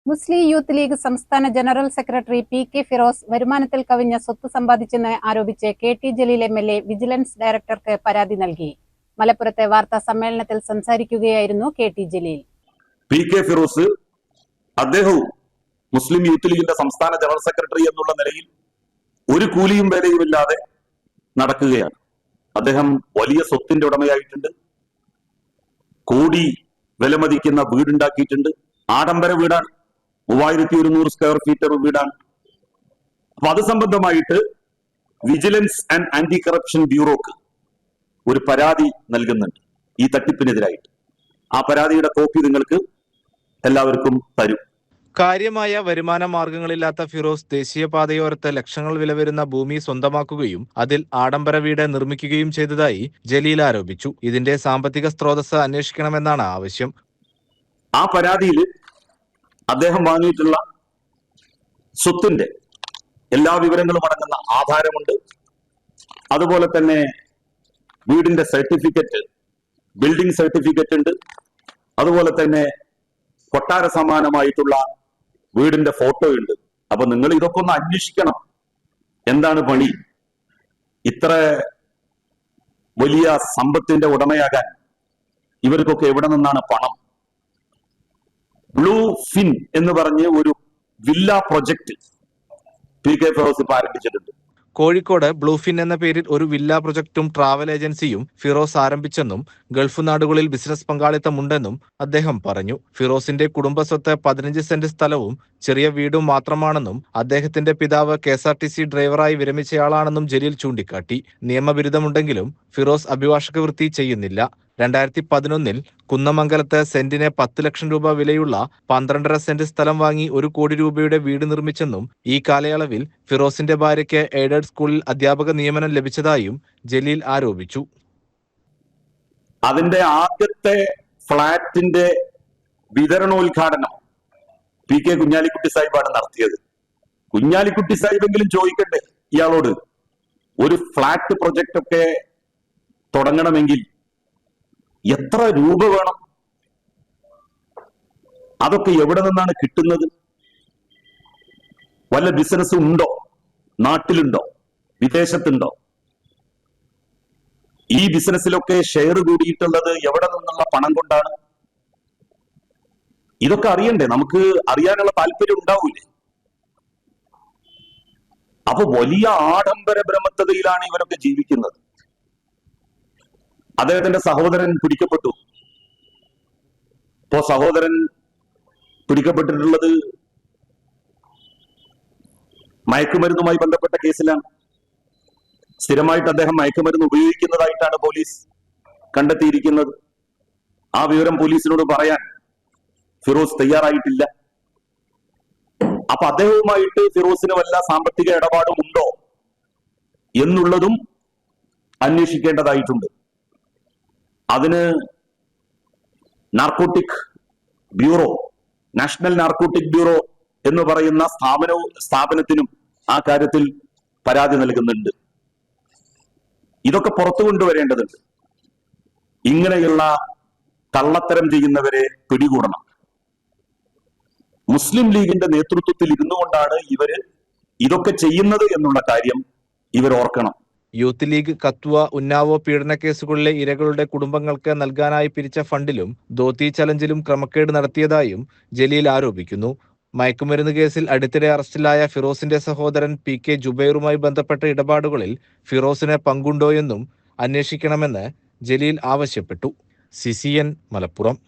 മുസ്ലിം youth league സംസ്ഥാന general secretary P K. Firoz വരുമാനത്തിൽ കവിഞ്ഞ സ്വത്ത് സമ്പാദിച്ചെന്ന് ആരോപിച്ച് കെ.ടി. ജലീൽ എം.എൽ.എ. വിജിലൻസ് ഡയറക്ടർക്ക് പരാതി നൽകി. മലപ്പുറത്തെ വാർത്താ സമ്മേളനത്തിൽ സംസാരിക്കുകയായിരുന്നു കെ.ടി. ജലീൽ. പി.കെ. ഫിറോസ് അദ്ദേഹവും മുസ്ലിം യൂത്ത് ലീഗിന്റെ സംസ്ഥാന ജനറൽ സെക്രട്ടറി എന്നുള്ള നിലയിൽ ഒരു കൂലിയും വേലയുമില്ലാതെ നടക്കുകയാണ്. അദ്ദേഹം വലിയ സ്വത്തിന്റെ ഉടമയായിട്ടുണ്ട്. കോടി വിലമതിക്കുന്ന വീടുണ്ടാക്കിയിട്ടുണ്ട്. ആഡംബര വീടാണ്. 3100 സ്ക്വയർ ഫീറ്റർ വീടാണ്. അപ്പൊ അത് സംബന്ധമായിട്ട് വിജിലൻസ് ആൻഡ് ആന്റി കറപ്ഷൻ ബ്യൂറോക്ക് ഒരു പരാതി നൽകുന്നുണ്ട് ഈ തട്ടിപ്പിനെതിരായിട്ട്. ആ പരാതിയുടെ കോപ്പി നിങ്ങൾക്ക് എല്ലാവർക്കും തരും. കാര്യമായ വരുമാന മാർഗങ്ങളില്ലാത്ത ഫിറോസ് ദേശീയപാതയോരത്ത് ലക്ഷങ്ങൾ വില വരുന്ന ഭൂമി സ്വന്തമാക്കുകയും അതിൽ ആഡംബര വീട് നിർമ്മിക്കുകയും ചെയ്തതായി ജലീൽ ആരോപിച്ചു. ഇതിന്റെ സാമ്പത്തിക സ്രോതസ് അന്വേഷിക്കണമെന്നാണ് ആവശ്യം. ആ പരാതിയിൽ അദ്ദേഹം വാങ്ങിയിട്ടുള്ള സ്വത്തിന്റെ എല്ലാ വിവരങ്ങളും അടങ്ങുന്ന ആധാരമുണ്ട്. അതുപോലെ തന്നെ വീടിന്റെ സർട്ടിഫിക്കറ്റ്, ബിൽഡിംഗ് സർട്ടിഫിക്കറ്റ് ഉണ്ട്. അതുപോലെ തന്നെ കൊട്ടാര സമാനമായിട്ടുള്ള വീടിന്റെ ഫോട്ടോ ഉണ്ട്. അപ്പൊ നിങ്ങൾ ഇതൊക്കെ ഒന്ന് അന്വേഷിക്കണം. എന്താണ് പണി? ഇത്ര വലിയ സമ്പത്തിന്റെ ഉടമയാകാൻ ഇവർക്കൊക്കെ എവിടെ നിന്നാണ് പണം? ബ്ലൂ ഫിൻ എന്ന് പറഞ്ഞ് ഒരു വില്ല പ്രൊജക്ട് പി.കെ. ഫിറോസ് ഇപ്പൊ ആരംഭിച്ചിട്ടുണ്ട്. കോഴിക്കോട് ബ്ലൂഫിൻ എന്ന പേരിൽ ഒരു വില്ല പ്രൊജക്ടും ട്രാവൽ ഏജൻസിയും ഫിറോസ് ആരംഭിച്ചെന്നും ഗൾഫ് നാടുകളിൽ ബിസിനസ് പങ്കാളിത്തമുണ്ടെന്നും അദ്ദേഹം പറഞ്ഞു. ഫിറോസിന്റെ കുടുംബസ്വത്ത് 15 സെന്റ് സ്ഥലവും ചെറിയ വീടും മാത്രമാണെന്നും അദ്ദേഹത്തിന്റെ പിതാവ് KSRTC ഡ്രൈവറായി വിരമിച്ചയാളാണെന്നും ജലീൽ ചൂണ്ടിക്കാട്ടി. നിയമബിരുദമുണ്ടെങ്കിലും ഫിറോസ് അഭിഭാഷക വൃത്തി ചെയ്യുന്നില്ല. 2011 കുന്നമംഗലത്ത് സെന്റിന് 10 ലക്ഷം രൂപ വിലയുള്ള 12.5 സെന്റ് സ്ഥലം വാങ്ങി 1 കോടി രൂപയുടെ വീട് നിർമ്മിച്ചെന്നും ഈ കാലയളവിൽ ഫിറോസിന്റെ ഭാര്യയ്ക്ക് എയ്ഡഡ് സ്കൂളിൽ അധ്യാപക നിയമനം ലഭിച്ചതായും ജലീൽ ആരോപിച്ചു. അതിന്റെ ആദ്യത്തെ ഫ്ളാറ്റിന്റെ വിതരണോദ്ഘാടനം പി.കെ. കുഞ്ഞാലിക്കുട്ടി സാഹിബാണ് നടത്തിയത്. കുഞ്ഞാലിക്കുട്ടി സാഹിബെങ്കിലും ചോദിക്കട്ടെ ഇയാളോട്, ഒരു ഫ്ളാറ്റ് പ്രൊജക്ട് ഒക്കെ തുടങ്ങണമെങ്കിൽ എത്ര രൂപ വേണം? അതൊക്കെ എവിടെ നിന്നാണ് കിട്ടുന്നത്? വല്ല ബിസിനസ് ഉണ്ടോ? നാട്ടിലുണ്ടോ? വിദേശത്തുണ്ടോ? ഈ ബിസിനസ്സിലൊക്കെ ഷെയർ കൂടിയിട്ടുള്ളത് എവിടെ നിന്നുള്ള പണം കൊണ്ടാണ്? ഇതൊക്കെ അറിയണ്ടേ? നമുക്ക് അറിയാനുള്ള താല്പര്യം ഉണ്ടാവൂലേ? അപ്പൊ വലിയ ആഡംബര ബ്രഹ്മത്തതയിലാണ് ഇവരൊക്കെ ജീവിക്കുന്നത്. അദ്ദേഹത്തിന്റെ സഹോദരൻ പിടിക്കപ്പെട്ടു. ഇപ്പോ സഹോദരൻ പിടിക്കപ്പെട്ടിട്ടുള്ളത് മയക്കുമരുന്നുമായി ബന്ധപ്പെട്ട കേസിലാണ്. സ്ഥിരമായിട്ട് അദ്ദേഹം മയക്കുമരുന്ന് ഉപയോഗിക്കുന്നതായിട്ടാണ് പോലീസ് കണ്ടെത്തിയിരിക്കുന്നത്. ആ വിവരം പോലീസിനോട് പറയാൻ ഫിറോസ് തയ്യാറായിട്ടില്ല. അപ്പൊ അദ്ദേഹവുമായിട്ട് ഫിറോസിന് വല്ല സാമ്പത്തിക ഇടപാടും ഉണ്ടോ എന്നുള്ളതും അന്വേഷിക്കേണ്ടതായിട്ടുണ്ട്. അതിന് narcotic bureau, national narcotic bureau എന്ന് പറയുന്ന സ്ഥാപനത്തിനും ആ കാര്യത്തിൽ പരാതി നൽകുന്നുണ്ട്. ഇതൊക്കെ പുറത്തു കൊണ്ടുവരേണ്ടതുണ്ട്. ഇങ്ങനെയുള്ള കള്ളത്തരം ചെയ്യുന്നവരെ പിടികൂടണം. മുസ്ലിം ലീഗിന്റെ നേതൃത്വത്തിൽ ഇരുന്നു കൊണ്ടാണ് ഇവര് ഇതൊക്കെ ചെയ്യുന്നത് എന്നുള്ള കാര്യം ഇവർ ഓർക്കണം. യൂത്ത് ലീഗ് കത്വ, ഉന്നാവോ പീഡന കേസുകളിലെ ഇരകളുടെ കുടുംബങ്ങൾക്ക് നൽകാനായി പിരിച്ച ഫണ്ടിലും ധോത്തി ചലഞ്ചിലും ക്രമക്കേട് നടത്തിയതായും ജലീൽ ആരോപിക്കുന്നു. മയക്കുമരുന്ന് കേസിൽ അടുത്തിടെ അറസ്റ്റിലായ ഫിറോസിന്റെ സഹോദരൻ പി.കെ. ജുബൈറുമായി ബന്ധപ്പെട്ട ഇടപാടുകളിൽ ഫിറോസിന് പങ്കുണ്ടോയെന്നും അന്വേഷിക്കണമെന്ന് ജലീൽ ആവശ്യപ്പെട്ടു. CCN മലപ്പുറം.